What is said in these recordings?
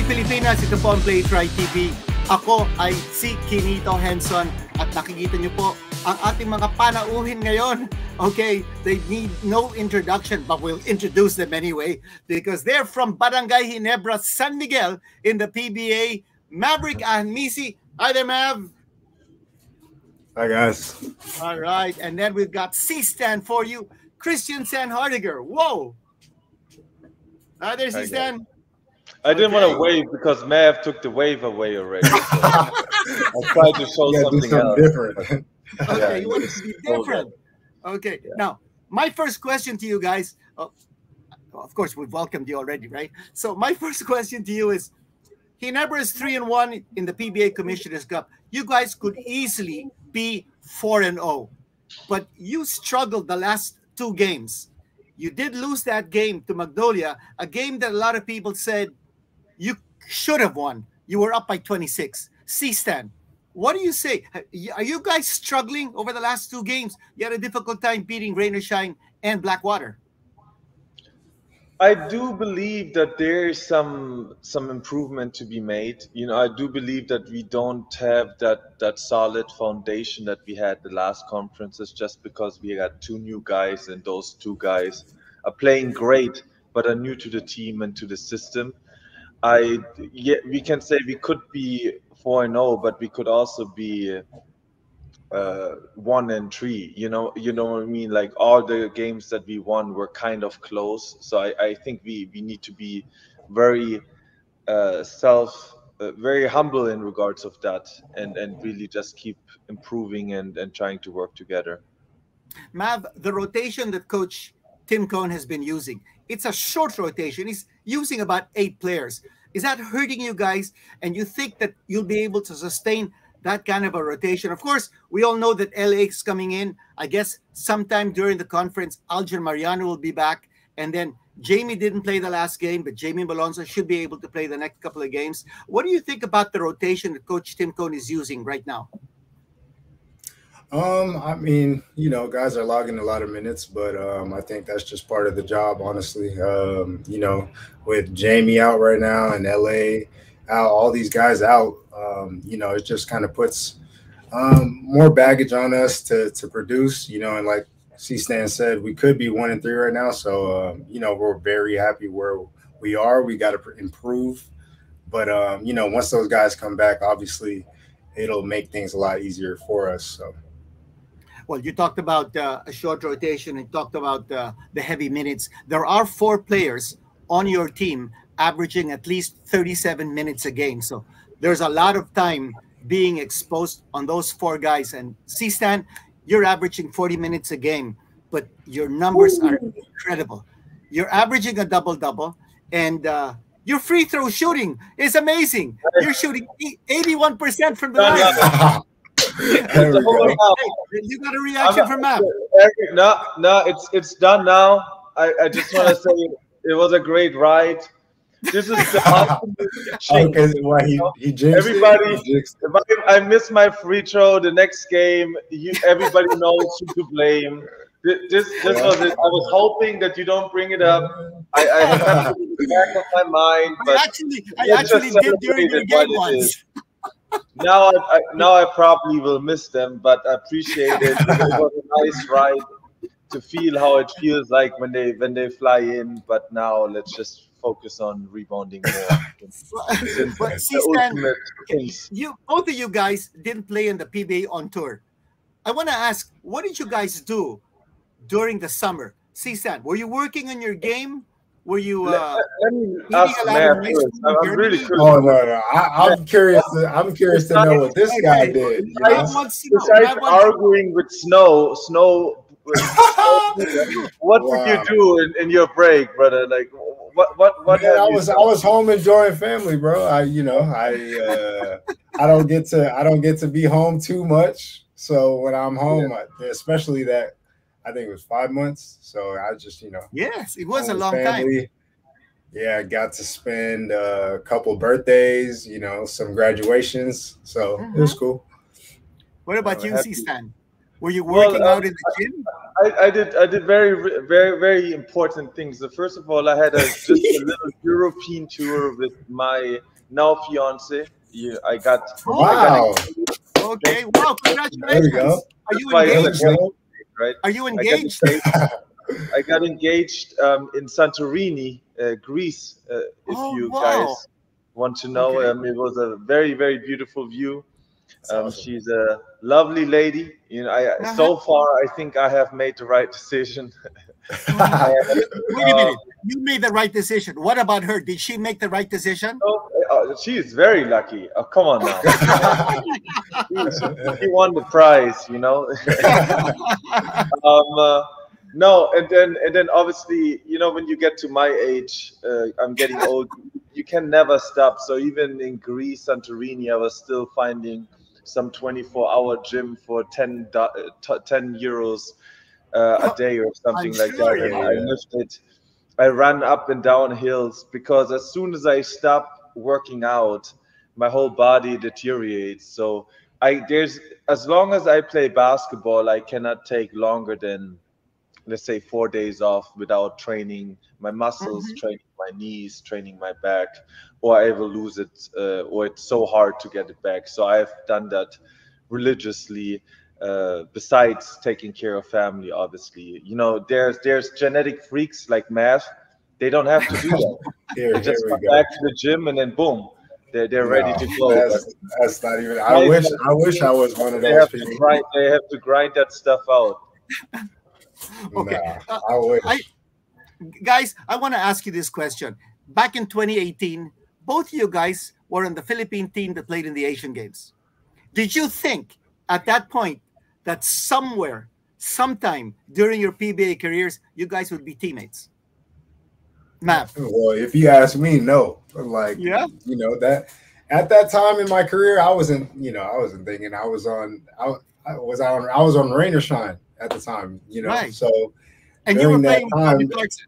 Pilipinas, ito po ang Play Try TV. Ako ay si Quinito Henson at nakikita niyo po ang ating mga panauhin ngayon. Okay, they need no introduction but we'll introduce them anyway because they're from Barangay Ginebra, San Miguel in the PBA. Brgy Ginebra. Hi there, Mav. Hi, guys. All right, and then we've got CStan for you, Christian Sanhardiger. Whoa. Hi there, CStan. I didn't want to wave because Mav took the wave away already. So I tried to show something else. Different. Okay, you want it to be different. Okay, now, my first question to you guys, of course, we've welcomed you already, right? So my first question to you is, Ginebra is 3-1 in the PBA Commissioner's Cup. You guys could easily be 4-0, but you struggled the last 2 games. You did lose that game to Magnolia, a game that a lot of people said you should have won. You were up by 26. CStan, what do you say? Are you guys struggling over the last 2 games? You had a difficult time beating Rain or Shine and Blackwater. I do believe that there is some improvement to be made. You know, I do believe that we don't have that solid foundation that we had the last conferences, just because we got 2 new guys, and those 2 guys are playing great but are new to the team and to the system. We can say we could be 4-0, but we could also be 1-3. You know what I mean? Like, all the games that we won were kind of close. So I think we need to be very very humble in regards of that, and really just keep improving and trying to work together. Mav, the rotation that Coach Tim Cohn has been using, it's a short rotation. He's using about 8 players. Is that hurting you guys? And you think that you'll be able to sustain that kind of a rotation? Of course, we all know that LA is coming in. I guess sometime during the conference, Alger Mariano will be back. And then Jamie didn't play the last game, but Jamie Malonzo should be able to play the next couple of games. What do you think about the rotation that Coach Tim Cohn is using right now? I mean, you know, guys are logging a lot of minutes, but I think that's just part of the job, honestly. You know, with Jamie out right now and LA out, all these guys out, you know, it just kind of puts more baggage on us to produce, you know, and like CStan said, we could be 1-3 right now. So, you know, we're very happy where we are. We got to improve. But, you know, once those guys come back, obviously it'll make things a lot easier for us. So. Well, you talked about a short rotation and talked about the heavy minutes. There are 4 players on your team averaging at least 37 minutes a game. So there's a lot of time being exposed on those 4 guys. And CStan, you're averaging 40 minutes a game, but your numbers are incredible. You're averaging a double-double, and your free throw shooting is amazing. You're shooting 81% from the line. There we go. Hey, you got a reaction from Matt? No, it's done now. I just want to say it was a great ride. This is the ultimate okay, well, he jinxed everybody. It. If I miss my free throw the next game, everybody knows who to blame. This was it. I was hoping that you don't bring it up. I have it in the back of my mind, but I actually did during your game once. Now I probably will miss them, but I appreciate it. It was a nice ride to feel how it feels like when they fly in. But now let's just focus on rebounding more. But CStan, both of you guys didn't play in the PBA on tour. I want to ask, what did you guys do during the summer? CStan, were you working on your game? Were you let me ask Matt first. I'm really curious. Oh no. I'm curious. I'm curious to know what this guy did. Besides arguing with Snow, what did you do in your break, brother? Like, what? Man, I was home enjoying family, bro. I don't get to be home too much. So when I'm home, especially that. I think it was 5 months. So I just, you know. Yes, it was a long time. Yeah, I got to spend a couple birthdays, you know, some graduations. So it was cool. What about you, CStan? Were you working out in the gym? I did very, very, very important things. First of all, I had just a little European tour with my now fiance. I got wow. Okay, wow, congratulations. Are you engaged? Right? Are you engaged? I got engaged in Santorini, Greece. If you guys want to know, it was a very, very beautiful view. Awesome. She's a lovely lady. You know, so far I think I have made the right decision. Wait a minute. You made the right decision. What about her? Did she make the right decision? She is very lucky. Oh, come on now. She won the prize, you know. No, and then obviously, you know, when you get to my age, I'm getting old. You can never stop. So even in Greece, Santorini, I was still finding some 24-hour gym for 10 euros a day or something like that. And I lifted. I ran up and down hills because as soon as I stop working out, my whole body deteriorates. So as long as I play basketball, I cannot take longer than, let's say, 4 days off without training my muscles, training my knees, training my back, or I will lose it, or it's so hard to get it back. So I've done that religiously. Besides taking care of family, obviously, you know, there's genetic freaks like math. They don't have to do that. They just come back to the gym and then boom, they're ready to go. That's not even. I wish I was one of those people. They have to grind that stuff out. Okay, I wish. Guys, I want to ask you this question. Back in 2018, both of you guys were on the Philippine team that played in the Asian Games. Did you think at that point that somewhere, sometime during your PBA careers, you guys would be teammates? Matt. Well, if you ask me, no. Like, you know, that at that time in my career, I wasn't thinking I was on rain or shine at the time, you know. Right. So and you were playing with Jordan Clarkson.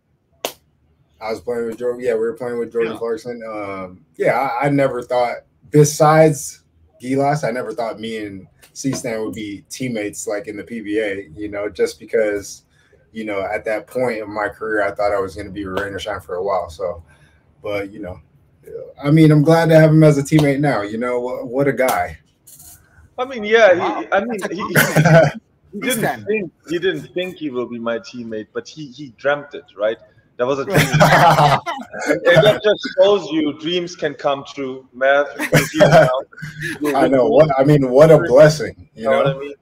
I was playing with Jordan. Yeah, we were playing with Jordan Clarkson. I never thought, besides Gilas, I never thought me and CStan would be teammates like in the PBA, you know, just because, you know, at that point in my career, I thought I was going to be rain or shine for a while. So, but, you know, I mean, I'm glad to have him as a teammate now. You know, what a guy. I mean, he didn't think he will be my teammate, but he dreamt it, right? That was a dream. and that just shows you dreams can come true, Matt. I know. What a blessing. You know what I mean?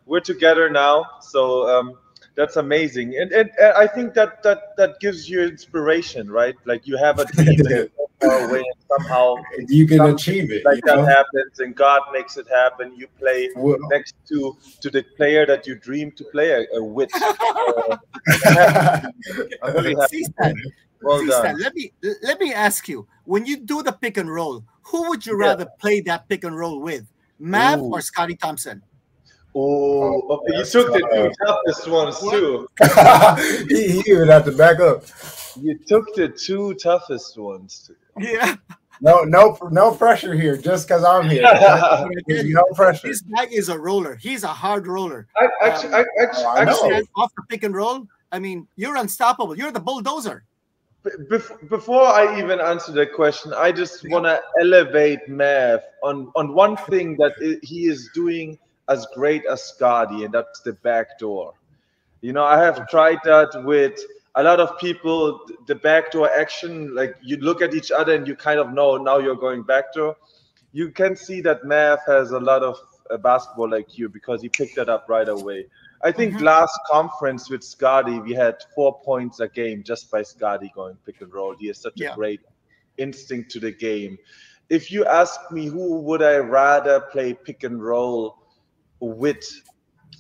We're together now, so that's amazing. And I think that gives you inspiration, right? Like you have a dream and you're far away, and somehow you can achieve it. Like that happens, and God makes it happen. You play next to the player that you dream to play with. I'm really happy. Well done. Let me ask you: when you do the pick and roll, who would you rather play that pick and roll with, Mav or Scotty Thompson? Oh, okay. You took the two toughest ones too. he even have to back up. You took the two toughest ones too. Yeah. No pressure here. Just because I'm here. No pressure. This guy is a roller. He's a hard roller. Actually, off the pick and roll. I mean, you're unstoppable. You're the bulldozer. Before I even answer that question, I just want to elevate Mav on one thing that he is doing as great as Scotty, and that's the backdoor. You know, I have tried that with a lot of people, the backdoor action, like you look at each other and you kind of know now you're going backdoor. You can see that Mav has a lot of basketball IQ because he picked that up right away. I think last conference with Scotty, we had 4 points a game just by Scotty going pick and roll. He has such a great instinct to the game. If you ask me who would I rather play pick and roll with,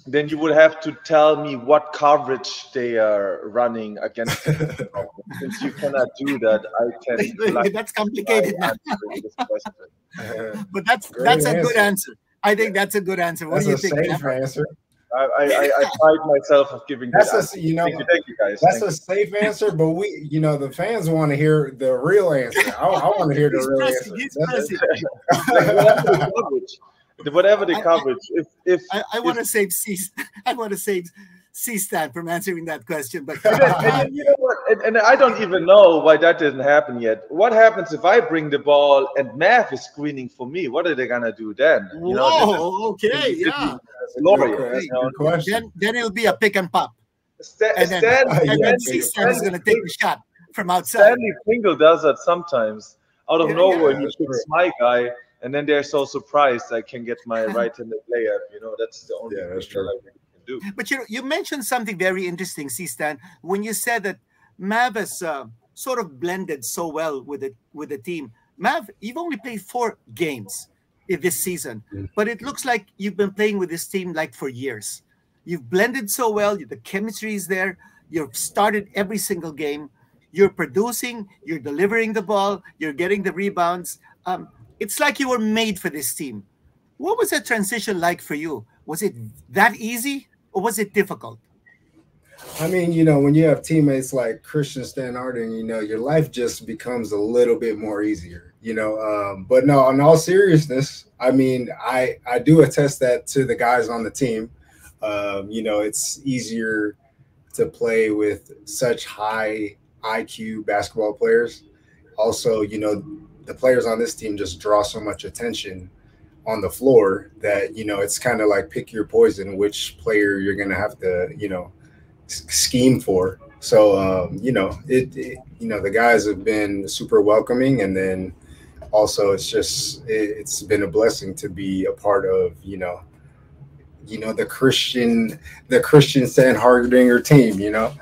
then you would have to tell me what coverage they are running against. Since you cannot do that, I can. That's complicated now. But that's a good answer. I think that's a good answer. What do you think? Safe answer. I pride myself of giving that. Thank you, guys. That's a safe answer, but the fans want to hear the real answer. I want to hear the real answer. Whatever the coverage. If I want to save CStan. I want to save CStan from answering that question. But and you know what? And I don't even know why that didn't happen yet. What happens if I bring the ball and Mav is screening for me? What are they gonna do then? You know, whoa, okay, yeah. glorious. Good question. Then it'll be a pick and pop. And then CStan is going to take the shot from outside. Stanley Pringle does that sometimes. Out of nowhere, he shoots my guy, and then they're so surprised I can get my right-handed layup. You know, that's the only thing I really can do. But you mentioned something very interesting, CStan, when you said that Mav has sort of blended so well with the team. Mav, you've only played 4 games in this season, but it looks like you've been playing with this team like for years. You've blended so well. The chemistry is there. You've started every single game. You're producing. You're delivering the ball. You're getting the rebounds. It's like you were made for this team. What was that transition like for you? Was it that easy or was it difficult? I mean, you know, when you have teammates like Christian Stanarden, you know, your life just becomes a little bit more easier, you know. But no, in all seriousness, I mean, I do attest that to the guys on the team. You know, it's easier to play with such high IQ basketball players. Also, you know, the players on this team just draw so much attention on the floor that, you know, it's kind of like pick your poison, which player you're going to have to, you know, scheme for. So, you know, you know, the guys have been super welcoming. And then also it's been a blessing to be a part of, you know, the Christian Stan Hardinger team, you know.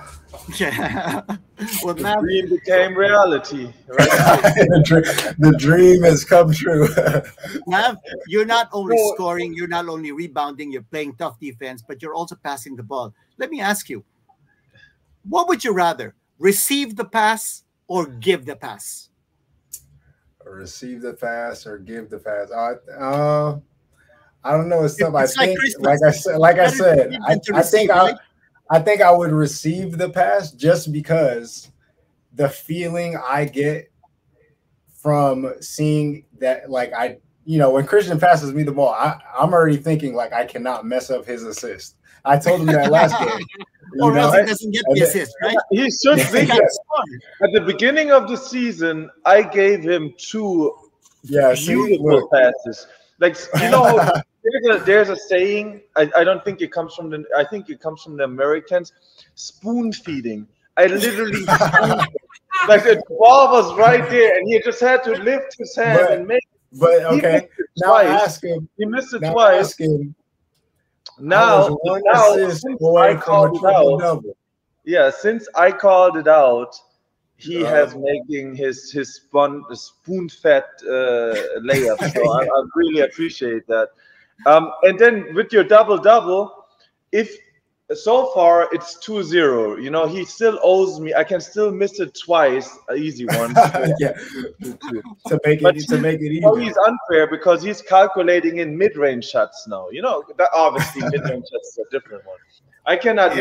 Yeah. Well, the dream became reality. Right? The dream has come true. Mav, you're not only scoring, you're not only rebounding, you're playing tough defense, but you're also passing the ball. Let me ask you, what would you rather, receive the pass or give the pass? Receive the pass or give the pass? I don't know. It's stuff. I think, I think I would receive the pass just because the feeling I get from seeing that, like, you know, when Christian passes me the ball, I'm already thinking like I cannot mess up his assist. I told him that last game. Or else he doesn't get the assist, right? He should think at the beginning of the season, I gave him 2 beautiful passes. Like, you know, there's a saying. I don't think it comes from I think it comes from the Americans. Spoon feeding. I literally like the ball was right there, and he just had to lift his hand and make. But okay, now ask him. He missed it twice. Now since I called it out, since I called it out, he has making his spoon-fed layup. So I really appreciate that. And then with your double-double, if so far it's 2-0, you know, he still owes me. I can still miss it twice, an easy one. to make it even. Well, he's unfair because he's calculating in mid-range shots now. You know, that obviously mid-range shots is a different one. I cannot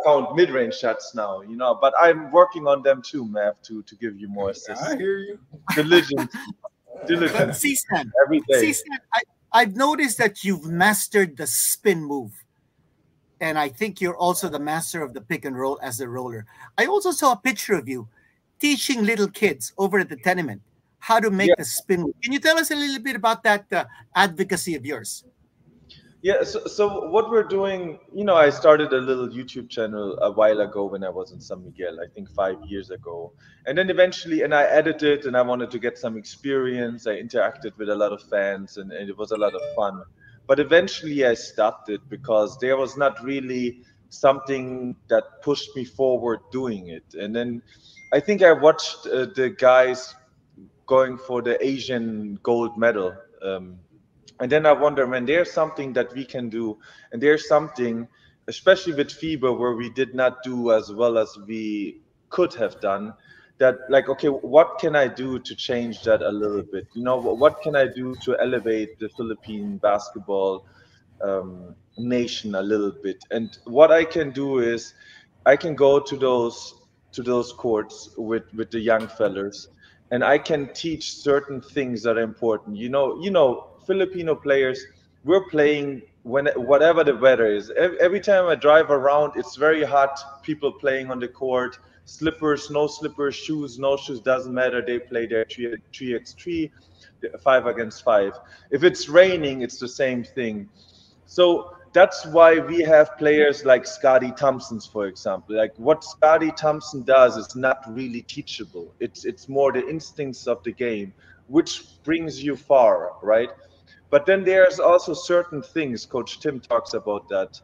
count mid-range shots now, you know, but I'm working on them too, Mav, to give you more assists. I hear you. Diligent. CStan, every day. CStan, I've noticed that you've mastered the spin move. And I think you're also the master of the pick and roll as a roller. I also saw a picture of you teaching little kids over at the tenement how to make the spin move. Can you tell us a little bit about that advocacy of yours? Yeah, so what we're doing, you know, I started a little YouTube channel a while ago when I was in San Miguel, I think 5 years ago. And then eventually, and I edited and I wanted to get some experience. I interacted with a lot of fans and it was a lot of fun. But eventually I stopped it because there was not really something that pushed me forward doing it. And then I think I watched the guys going for the Asian gold medal. And then I wonder, man, there's something that we can do. And there's something, especially with FIBA, where we did not do as well as we could have done, that like, okay, what can I do to change that a little bit? You know, what can I do to elevate the Philippine basketball nation a little bit? And what I can do is I can go to those courts with the young fellas, and I can teach certain things that are important. You know, Filipino players, we're playing whatever the weather is. Every time I drive around, it's very hot. People playing on the court, slippers, no slippers, shoes, no shoes, doesn't matter. They play their 3x3, 5 against 5. If it's raining, it's the same thing. So that's why we have players like Scotty Thompson's, for example. Like what Scotty Thompson does is not really teachable. It's more the instincts of the game, which brings you far, right? But then there's also certain things. Coach Tim talks about that.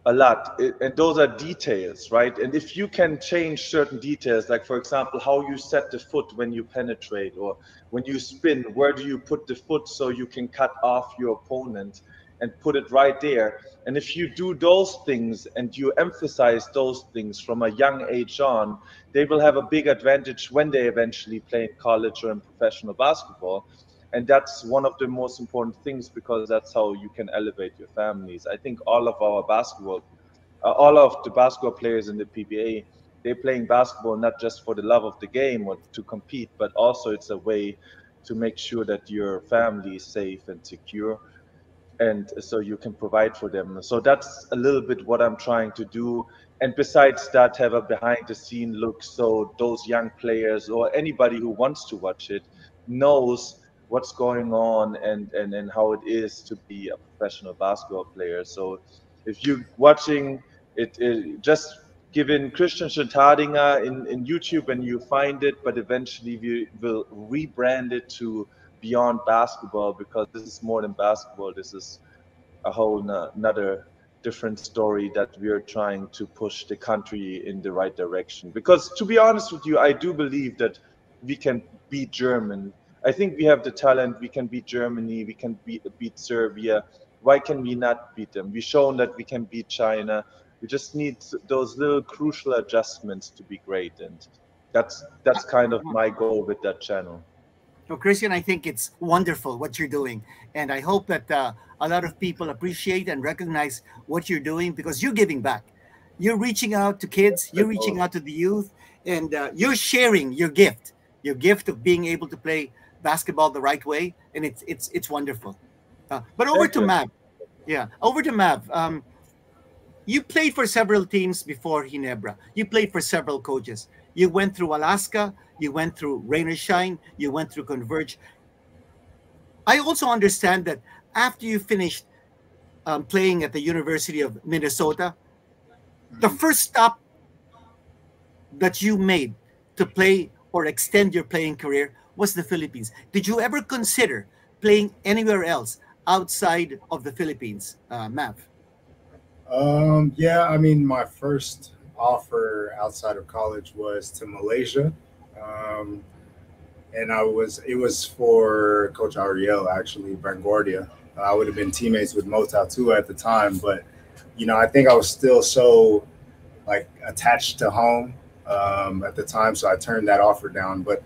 A lot, and those are details, right? And if you can change certain details, like for example how you set the foot when you penetrate, or when you spin, where do you put the foot so you can cut off your opponent and put it right there. And if you do those things and you emphasize those things from a young age on, they will have a big advantage when they eventually play in college or in professional basketball. And that's one of the most important things, because that's how you can elevate your families. I think all of our basketball, all of the basketball players in the PBA, they're playing basketball not just for the love of the game or to compete, but also it's a way to make sure that your family is safe and secure, and so you can provide for them. So that's a little bit what I'm trying to do. And besides that, have a behind the scene look, so those young players or anybody who wants to watch it knows what's going on, and how it is to be a professional basketball player. So if you're watching it, just give in Christian Schentadinger in YouTube and you find it, but eventually we will rebrand it to Beyond Basketball, because this is more than basketball. This is a whole another different story that we are trying to push the country in the right direction. Because to be honest with you, I do believe that we can beat Germany. I think we have the talent. We can beat Germany. We can beat Serbia. Why can we not beat them? We've shown that we can beat China. We just need those little crucial adjustments to be great. And that's kind of my goal with that channel. So, Christian, I think it's wonderful what you're doing. And I hope that a lot of people appreciate and recognize what you're doing, because you're giving back. You're reaching out to kids, you're reaching out to the youth, and you're sharing your gift of being able to play basketball the right way. And it's wonderful. But over to Mav. Yeah, over to Mav. You played for several teams before Ginebra. You played for several coaches. You went through Alaska. You went through Rain or Shine. You went through Converge. I also understand that after you finished playing at the University of Minnesota, the first stop that you made to play or extend your playing career was the Philippines. Did you ever consider playing anywhere else outside of the Philippines, Mav? Yeah, I mean, my first offer outside of college was to Malaysia. And it was for Coach Ariel, actually, Brancordia. I would have been teammates with Mo Tatu at the time, but, you know, I think I was still so, like, attached to home at the time, so I turned that offer down. But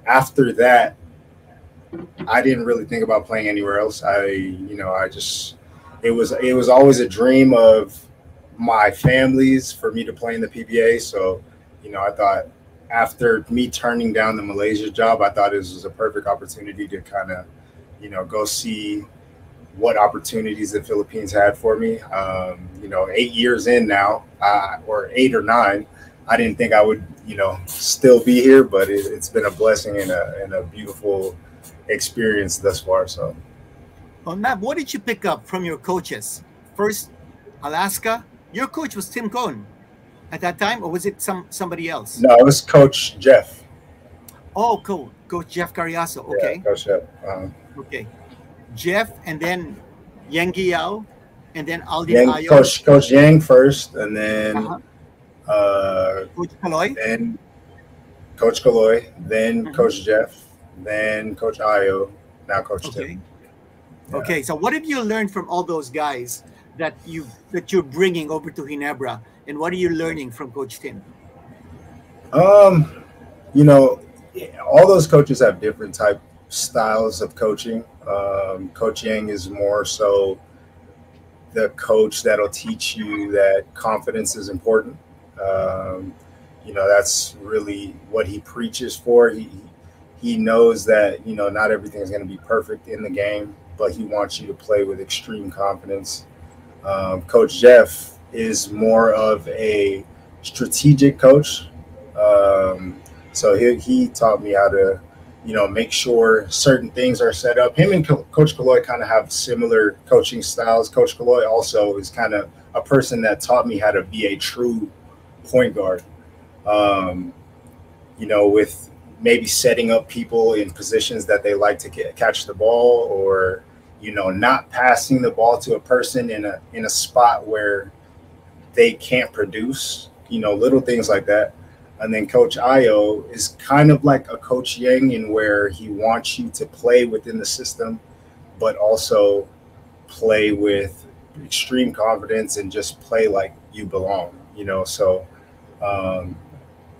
after that, I didn't really think about playing anywhere else. It was always a dream of my family's for me to play in the PBA. So, you know, I thought after me turning down the Malaysia job, I thought it was a perfect opportunity to kind of, you know, go see what opportunities the Philippines had for me. You know, 8 years in now, or 8 or 9, I didn't think I would, you know, still be here, but it's been a blessing and a beautiful experience thus far. So, well, Matt, what did you pick up from your coaches? First, Alaska. Your coach was Tim Cohn at that time, or was it somebody else? No, it was Coach Jeff. Oh, cool. Coach Jeff Carriazo. Okay. Yeah, Coach Jeff. Okay. Jeff, and then Yang Guiao, and then Aldin Ayo. Coach Yang first, and then Coach Kaloy. Then Coach Kaloy, then Coach Jeff, then Coach Ayo, now Coach Tim. Yeah. Okay, so what have you learned from all those guys that you're bringing over to Ginebra, and what are you learning from Coach Tim? You know, all those coaches have different type styles of coaching. Coach Yang is more so the coach that'll teach you that confidence is important. You know, that's really what he preaches for. He knows that, you know, not everything is going to be perfect in the game. but he wants you to play with extreme confidence. Coach Jeff is more of a strategic coach. Um, so he taught me how to, make sure certain things are set up. Him and Coach Kaloy kind of have similar coaching styles. Coach Kaloy also is kind of a person that taught me how to be a true point guard. Um, with maybe setting up people in positions that they like to catch the ball, or not passing the ball to a person in a spot where they can't produce, little things like that. And then Coach Io is kind of like a Coach Yang, in where he wants you to play within the system, but also play with extreme confidence and just play like you belong, So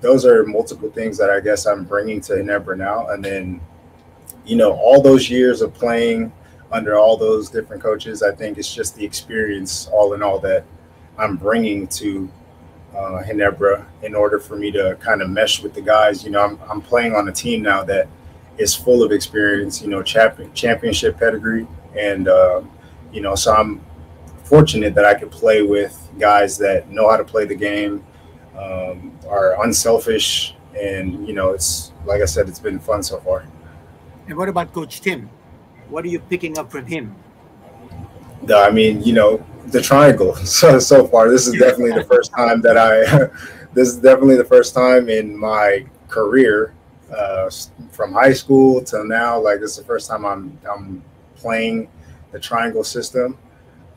those are multiple things that I guess I'm bringing to Ginebra now. And then, all those years of playing under all those different coaches, I think it's just the experience all in all that I'm bringing to Ginebra in order for me to kind of mesh with the guys. I'm playing on a team now that is full of experience, championship pedigree. And, so I'm fortunate that I could play with guys that know how to play the game, are unselfish. And, it's like I said, it's been fun so far. And what about Coach Tim? What are you picking up from him? The triangle. So far, this is definitely the first time that this is definitely the first time in my career, from high school till now. Like, this is the first time I'm playing the triangle system.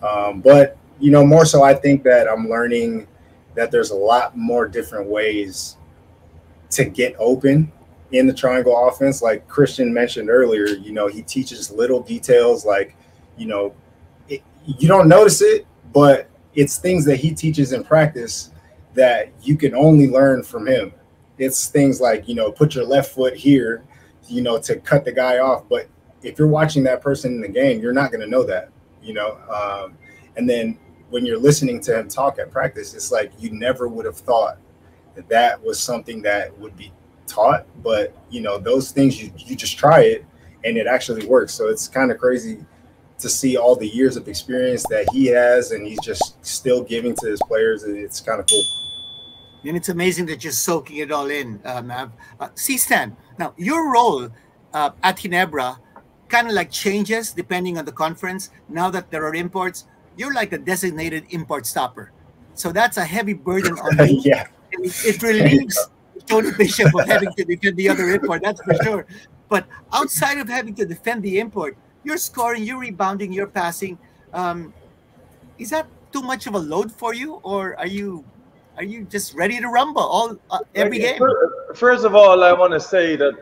But more so, I think that I'm learning that there's a lot more different ways to get open in the triangle offense. Like Christian mentioned earlier, he teaches little details, like, you don't notice it, but it's things that he teaches in practice that you can only learn from him. It's things like, put your left foot here, to cut the guy off. But if you're watching that person in the game, you're not going to know that, and then when you're listening to him talk at practice, it's like you never would have thought that was something that would be taught. But, those things, you just try it and it actually works. So it's kind of crazy to see all the years of experience that he has, and he's just still giving to his players. It's kind of cool. And it's amazing that you're soaking it all in, Mav. CStan, now your role at Ginebra kind of like changes depending on the conference. Now that there are imports, you're like a designated import stopper. So that's a heavy burden on you. Yeah. And it relieves Tony Bishop of having to defend the other import, that's for sure. But outside of having to defend the import, you're scoring, you're rebounding, you're passing. Is that too much of a load for you, or are you just ready to rumble every game? First of all, I want to say that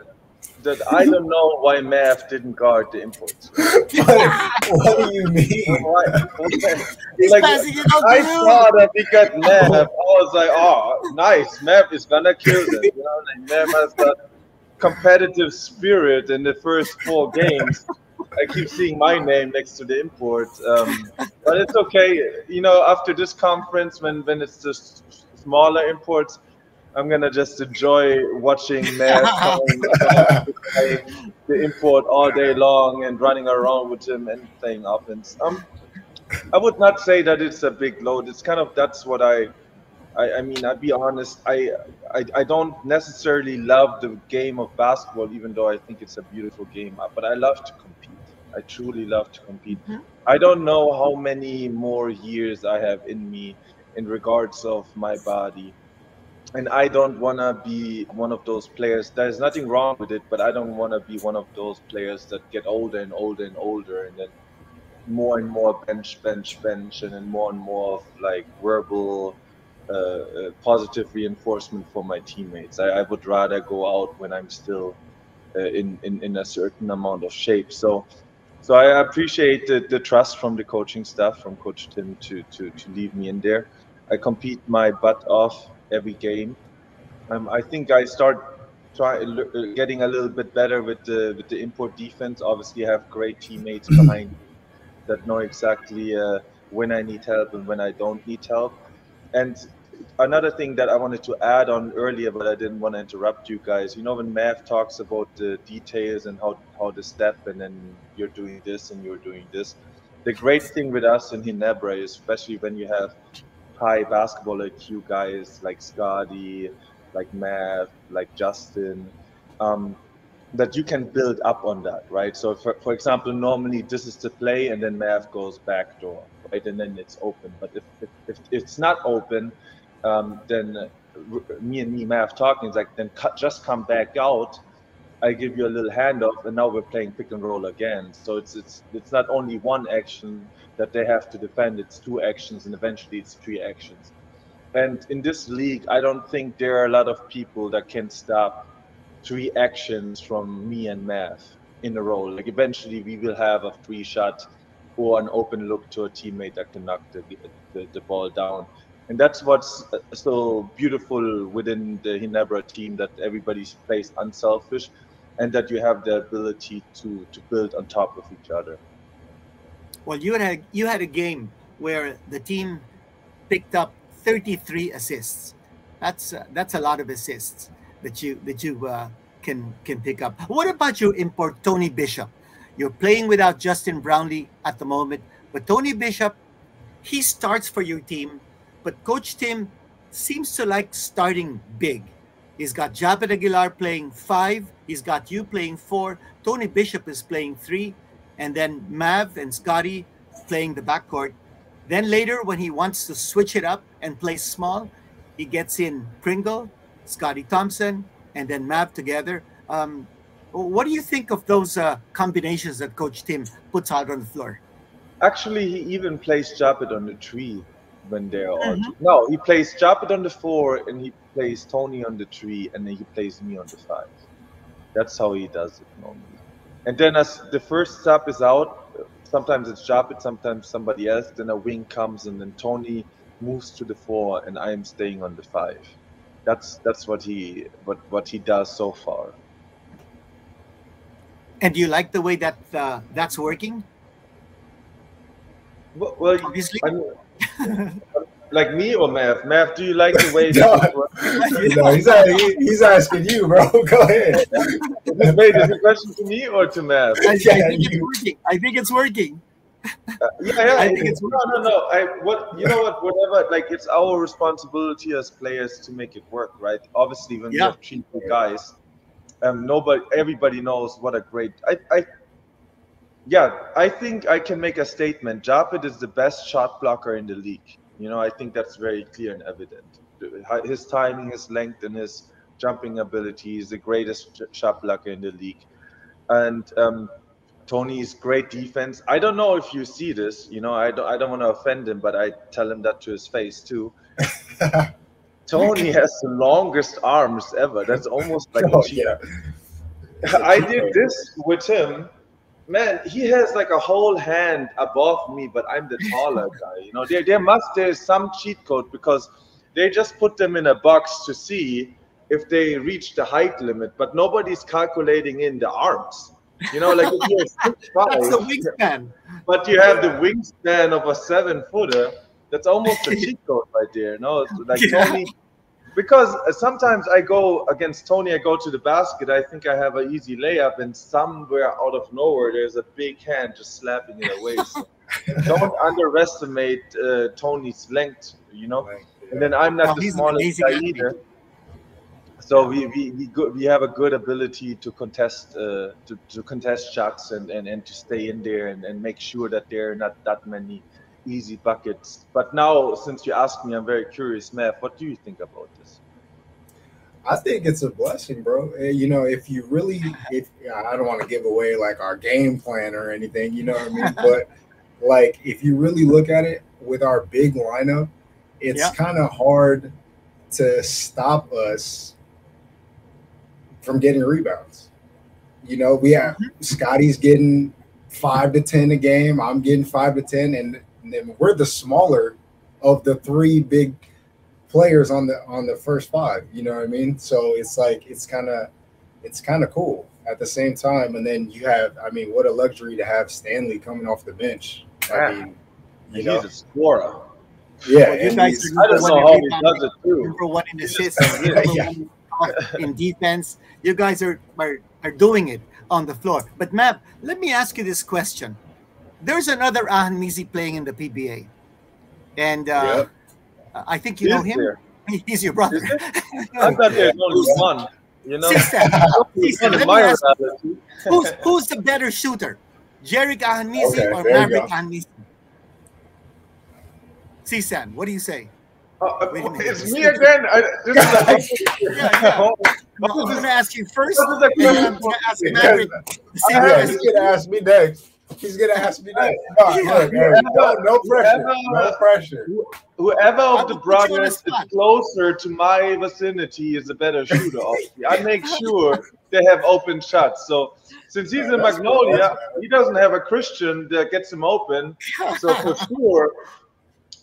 I don't know why Mav didn't guard the imports. What do you mean? Like, I saw that we got Mav. I was like, oh, nice. Mav is gonna kill them. Like Mav has that competitive spirit in the first 4 games. I keep seeing my name next to the import, but it's okay. After this conference, when it's just smaller imports, I'm gonna just enjoy watching Mav the import all day long and running around with him and playing offense. I would not say that it's a big load. It's kind of, that's what I mean, I'll be honest, I don't necessarily love the game of basketball, even though I think it's a beautiful game, but I love to compete. I truly love to compete. Mm-hmm. I don't know how many more years I have in me in regards of my body. And I don't want to be one of those players. There's nothing wrong with it, but I don't want to be one of those players that get older and older and older, and then more and more bench, and then more and more of like verbal positive reinforcement for my teammates. I would rather go out when I'm still in a certain amount of shape. So I appreciate the trust from the coaching staff, from Coach Tim to leave me in there. I compete my butt off every game. I think I start getting a little bit better with the import defense. Obviously, I have great teammates behind me that know exactly when I need help and when I don't need help. And another thing that I wanted to add on earlier, but I didn't want to interrupt you guys. You know, when Mav talks about the details and how the step, and then you're doing this and you're doing this. The great thing with us in Ginebra, especially when you have high basketball IQ guys like Scotty, like Mav, like Justin, um, that you can build up on that, right? So, for example, normally this is the play, and then Mav goes backdoor, right, and then it's open. But if it's not open, then me Mav talking is like, then just come back out. I give you a little handoff, and now we're playing pick and roll again. So it's not only one action that they have to defend; it's two actions, and eventually it's three actions. And in this league, I don't think there are a lot of people that can stop three actions from me and Math in a row. Like eventually we will have a free shot or an open look to a teammate that can knock the ball down. And that's what's so beautiful within the Ginebra team, that everybody plays unselfish and that you have the ability to build on top of each other. Well, you had a game where the team picked up 33 assists. That's a lot of assists that you can pick up. What about your import Tony Bishop? You're playing without Justin Brownlee at the moment, but Tony Bishop, he starts for your team, but Coach Tim seems to like starting big. He's got Japet Aguilar playing 5. He's got you playing 4. Tony Bishop is playing 3. And then Mav and Scotty playing the backcourt. Then later, when he wants to switch it up and play small, he gets in Pringle, Scotty Thompson, and then Mav together. What do you think of those combinations that Coach Tim puts out on the floor? Actually, he even plays Japet on the 3 when they're all. No, he plays Japet on the 4, and he plays Tony on the 3, and then he plays me on the 5. That's how he does it normally. And then as the first sub is out, sometimes it's Japet, sometimes somebody else. Then a wing comes, and then Tony moves to the 4, and I am staying on the 5. That's what he does so far. And do you like the way that that's working? Well, obviously. Like me or Mav? Mav, do you like the way he's asking you, bro. Go ahead. Wait, is the question to me or to Mav? I think it's working. I think it's working. Yeah. I think it's no. Whatever. Like, it's our responsibility as players to make it work, right? Obviously, when we have 3 good guys, everybody knows what a great. I think I can make a statement. Japet is the best shot blocker in the league. I think that's very clear and evident. His timing, his length, and his jumping ability is the greatest shot blocker in the league. And Tony's great defense. I don't know if you see this. I don't want to offend him, but I tell him that to his face too. Tony has the longest arms ever. That's almost like a cheat. I did this with him. Man, he has like a whole hand above me, but I'm the taller guy. There's some cheat code, because they just put them in a box to see if they reach the height limit, but nobody's calculating in the arms. Like if you're 6'5", that's the wingspan. But you have the wingspan of a 7-footer. That's almost a cheat code right there. Tony. Because sometimes I go against Tony, I go to the basket, I think I have an easy layup, and somewhere out of nowhere, there's a big hand just slapping it away. So don't underestimate Tony's length, And then I'm not the smallest guy either. So we have a good ability to contest shots and to stay in there and make sure that there are not that many easy buckets. But now, since you asked me, I'm very curious, Mav, what do you think about this? I think it's a blessing, bro. If you really, I don't want to give away like our game plan or anything, you know what I mean? But like, if you really look at it with our big lineup, it's kind of hard to stop us from getting rebounds. We have Scotty's getting 5 to 10 a game. I'm getting 5 to 10, and then we're the smaller of the 3 big players on the first 5. You know what I mean? So it's like it's kind of cool at the same time. And then you have, what a luxury to have Stanley coming off the bench. He's a scorer. Yeah, well, you guys are I don't know how he does it too. number one in assists, number one in defense. You guys are doing it on the floor. But Mav, let me ask you this question. There's another Ahanmisi playing in the PBA, and I think you know him. There? He's your brother. I thought there's only one. You know, who's the better shooter, Jerick Ahanmisi or Maverick Ahanmisi? CStan, what do you say? It's me again. I'm going to ask you first, and then I'm going to ask Maverick the same question. He's going to ask me next. He's going to ask me next. No pressure. No pressure. Whoever of the brothers is closer to my vicinity is a better shooter. I make sure they have open shots. So since he's in Magnolia, he doesn't have a Christian that gets him open. So for sure,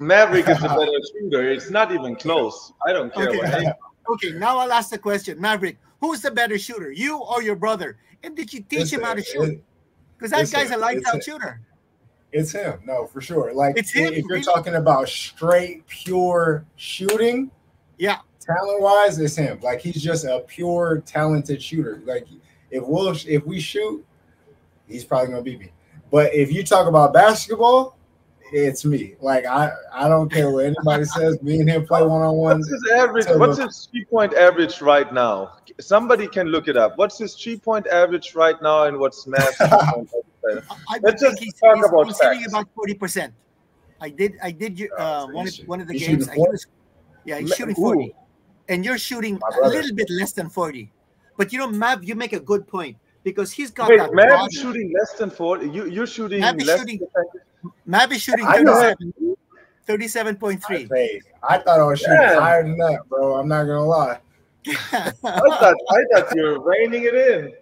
Maverick is the better shooter. It's not even close. I don't care what. Okay, now I'll ask the question. Maverick, who's the better shooter, you or your brother? And did you teach him how to shoot? Because that guy's a lights-out shooter. It's him. No, for sure. Like, it's him, if you're talking about straight, pure shooting, talent-wise, it's him. Like, he's just a pure, talented shooter. Like, if we shoot, he's probably going to beat me. But if you talk about basketball, it's me. Like, I don't care what anybody says. Me and him play one-on-one. What's his average? What's his 3-point average right now? Somebody can look it up. What's his 3-point average right now, and what's Mav's 3-point average? Let's just talk about he's hitting about 40%. I did one of the games. He's shooting 40, and you're shooting a little bit less than 40. But you know, Mav, you make a good point because he's got. Wait, Mav is shooting less than 40. You're shooting less. Mav is shooting 37.3. I thought I was shooting higher than that, bro. I'm not gonna lie. I thought you were reining it in.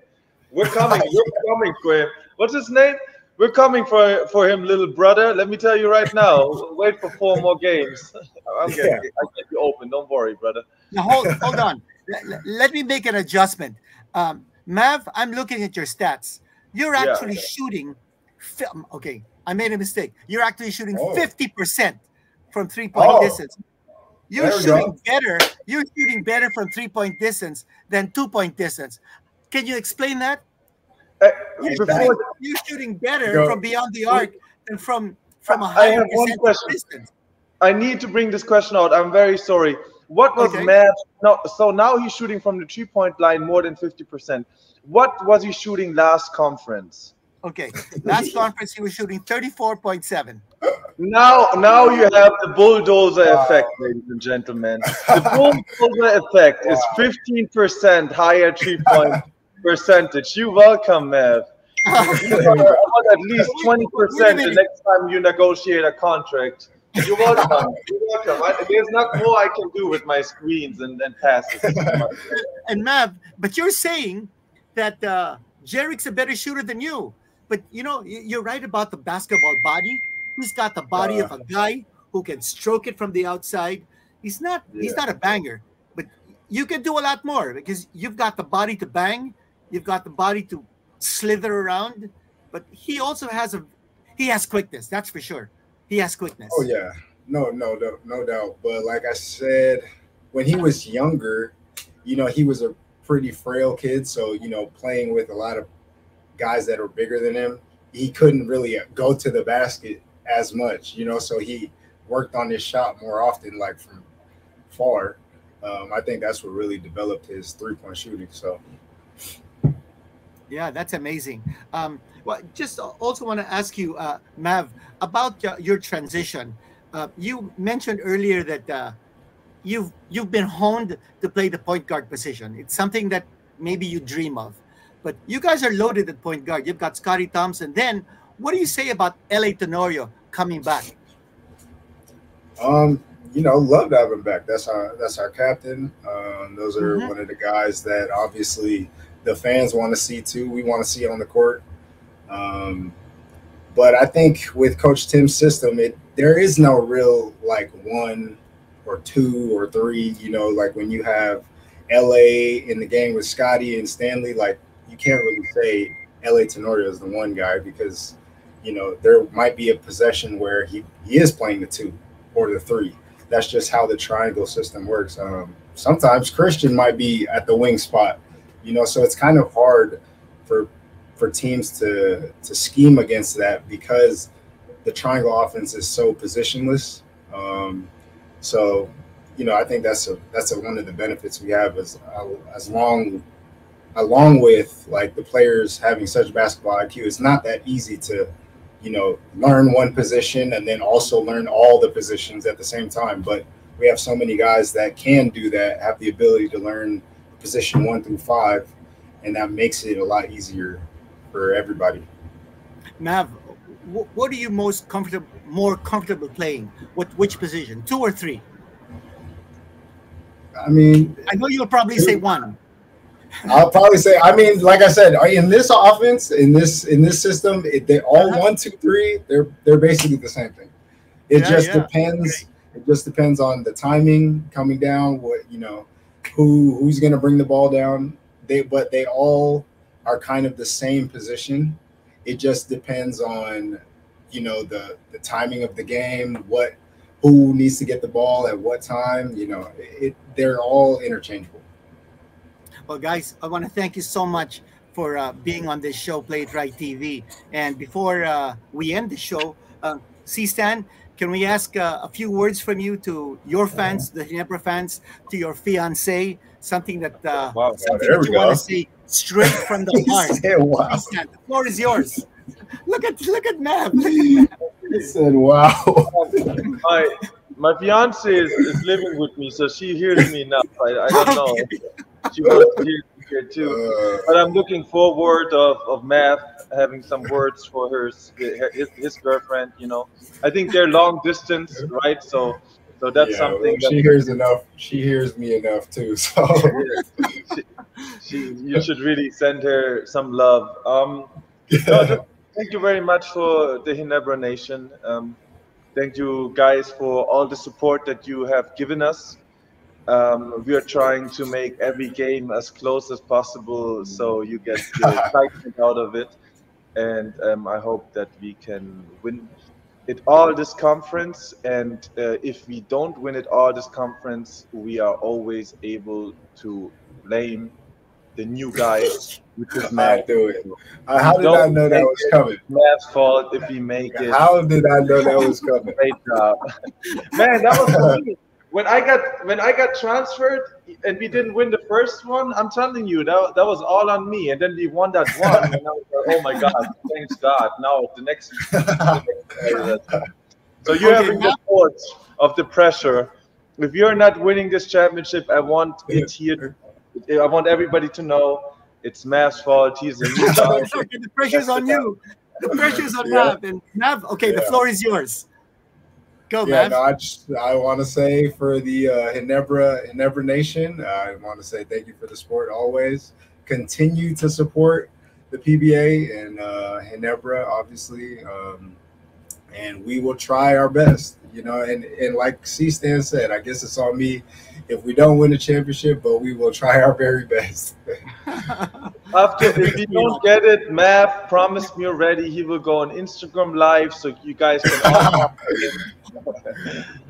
We're coming. You're coming, Quinn. What's his name? We're coming for him, little brother. Let me tell you right now. Wait for 4 more games. I'll get you open. Don't worry, brother. Now hold on. Let me make an adjustment. Mav, I'm looking at your stats. You're actually shooting. Okay, I made a mistake. You're actually shooting 50% from 3-point distance. You're shooting better. You're shooting better from 3-point distance than 2-point distance. Can you explain that? You're shooting better from beyond the arc than from a higher distance. I need to bring this question out. I'm very sorry. What was Matt? No, so now he's shooting from the 3-point line more than 50%. What was he shooting last conference? Okay, last conference he was shooting 34.7. Now you have the bulldozer effect, ladies and gentlemen. The bulldozer effect is 15% higher 3-point percentage. You're welcome, Mav. You want at least 20% the next time you negotiate a contract. You're welcome. You're welcome. There's not more I can do with my screens and passes. And Mav, but you're saying that Jerick's a better shooter than you. But you know, you're right about the basketball body. He's got the body of a guy who can stroke it from the outside. He's not a banger, but you can do a lot more because you've got the body to bang. You've got the body to slither around, but he also has quickness. That's for sure. He has quickness. Oh yeah, no doubt. But like I said, when he was younger, you know, he was a pretty frail kid. So, you know, playing with a lot of guys that are bigger than him, he couldn't really go to the basket as much, you know, so he worked on his shot more often, like from far. I think that's what really developed his 3-point shooting. So yeah, that's amazing. Well, just also want to ask you, Mav, about your transition. You mentioned earlier that you've been honed to play the point guard position. It's something that maybe you dream of, but you guys are loaded at point guard. You've got Scotty Thompson. Then what do you say about L.A. Tenorio coming back? You know, love to have him back. That's our captain. Those are one of the guys that obviously the fans want to see too. We want to see on the court. But I think with Coach Tim's system, there is no real like 1 or 2 or 3. You know, like when you have LA in the game with Scotty and Stanley, like you can't really say LA Tenorio is the one guy because, you know, there might be a possession where he is playing the 2. or the 3. That's just how the triangle system works. Sometimes Christian might be at the wing spot, so it's kind of hard for teams to scheme against that because the triangle offense is so positionless. So, I think that's one of the benefits we have along with like the players having such basketball IQ. It's not that easy to, learn one position and then also learn all the positions at the same time. But we have so many guys that can do that, have the ability to learn position 1 through 5, and that makes it a lot easier for everybody. Mav, what are you more comfortable playing? Which position, 2 or 3? I mean, I know you'll probably say 1. I'll probably say, like I said, in this offense, in this system, they all 1, 2, 3. They're basically the same thing. It just depends. It just depends on the timing coming down. Who's going to bring the ball down. But they all are kind of the same position. It just depends on, the timing of the game, who needs to get the ball at what time. They're all interchangeable. Well, guys, I want to thank you so much for being on this show, Play It Right TV. And before we end the show, CStan, can we ask a few words from you to your fans, the Ginebra fans, to your fiancée, something that you want to say straight from the heart? Wow. CStan, the floor is yours. Look at Mav. He said, "Wow." My fiance is living with me, so she hears me now. I don't know. She wants to hear me here too. But I'm looking forward of Mav having some words for his girlfriend. I think they're long distance, right? So that's something. Well, she hears enough. She hears me enough too. So you should really send her some love. Thank you very much for the Ginebra Nation. Thank you guys for all the support that you have given us. We are trying to make every game as close as possible so you get the excitement out of it. And I hope that we can win it all this conference. And if we don't win it all this conference, we are always able to blame the new guy, which is Matt. Do it. How did I know that was coming? Matt's fault if we make it. How did I know that was coming? Great job, man. That was funny. When I got transferred and we didn't win the first one, I'm telling you that was all on me. And then we won that one, and I was like, oh my God, thanks God. Now the next. So you're having the force of the pressure. If you're not winning this championship, I want it here. I want everybody to know it's Mav's fault. He's a new guy. The pressure's on you. The pressure's on Mav. And Mav, the floor is yours. Go, Mav. No, I want to say for the Ginebra Nation, I want to say thank you for the support always. Continue to support the PBA and Ginebra, obviously, and we will try our best. And like CStan said, I guess it's on me if we don't win a championship, but we will try our very best. If you don't get it, Mav promised me already he will go on Instagram Live so you guys can all talk to him.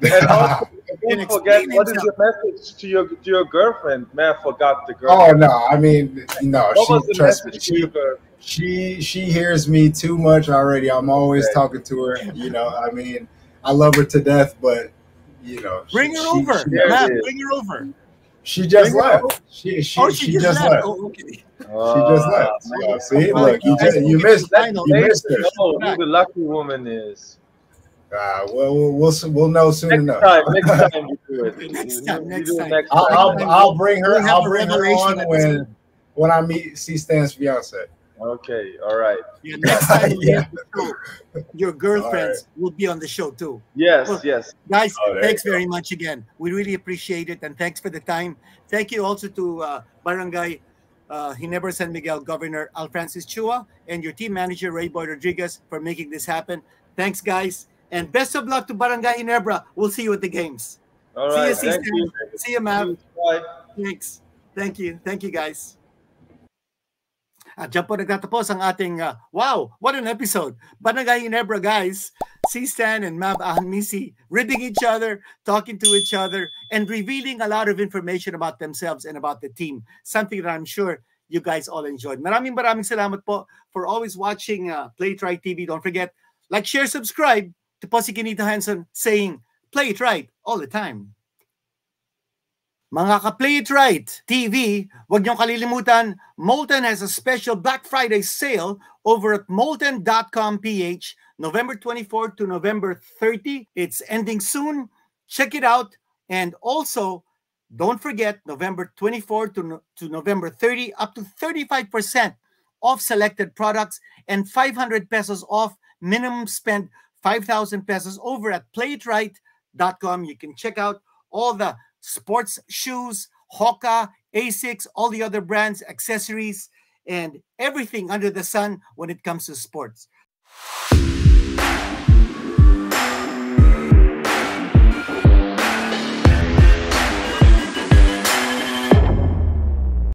And also, don't forget, what is your message to your girlfriend? Mav forgot the girl. Oh no, trust me. She hears me too much already. I'm always talking to her. I love her to death, but bring her over. Mav, bring her over. She just left. She just left. Oh, okay. She just left. So, see, look, you missed that. You missed her. Who the lucky woman is. We'll know soon enough. Next time we do it. Next time. I'll bring her. I'll bring her on when I meet CStan's fiance. Okay, all right. Yeah, next time your girlfriends will be on the show too. Yes, well, yes. Guys, thanks very much again. We really appreciate it, and thanks for the time. Thank you also to Barangay Ginebra San Miguel Governor Al Francis Chua and your team manager Ray Boy Rodriguez for making this happen. Thanks, guys, and best of luck to Barangay Ginebra. We'll see you at the games. All right. See you. See you, Mav. Bye. Thanks. Thank you, guys. At dyan po nagtatapos ang ating, wow, what an episode. Barangay Ginebra, guys. CStan and Ahanmisi ribbing each other, talking to each other, and revealing a lot of information about themselves and about the team. Something that I'm sure you guys all enjoyed. Maraming salamat po for always watching Play It Right TV. Don't forget, like, share, subscribe. To po si Quinito Henson saying, play it right all the time. Mga ka-Play It Right TV, huwag niyong kalilimutan, Molten has a special Black Friday sale over at molten.com.ph, November 24 to November 30. It's ending soon. Check it out. And also, don't forget, November 24 to November 30, up to 35% off selected products and 500 pesos off minimum spend 5,000 pesos over at playitright.com. You can check out all the sports shoes, Hoka, Asics, all the other brands, accessories, and everything under the sun when it comes to sports.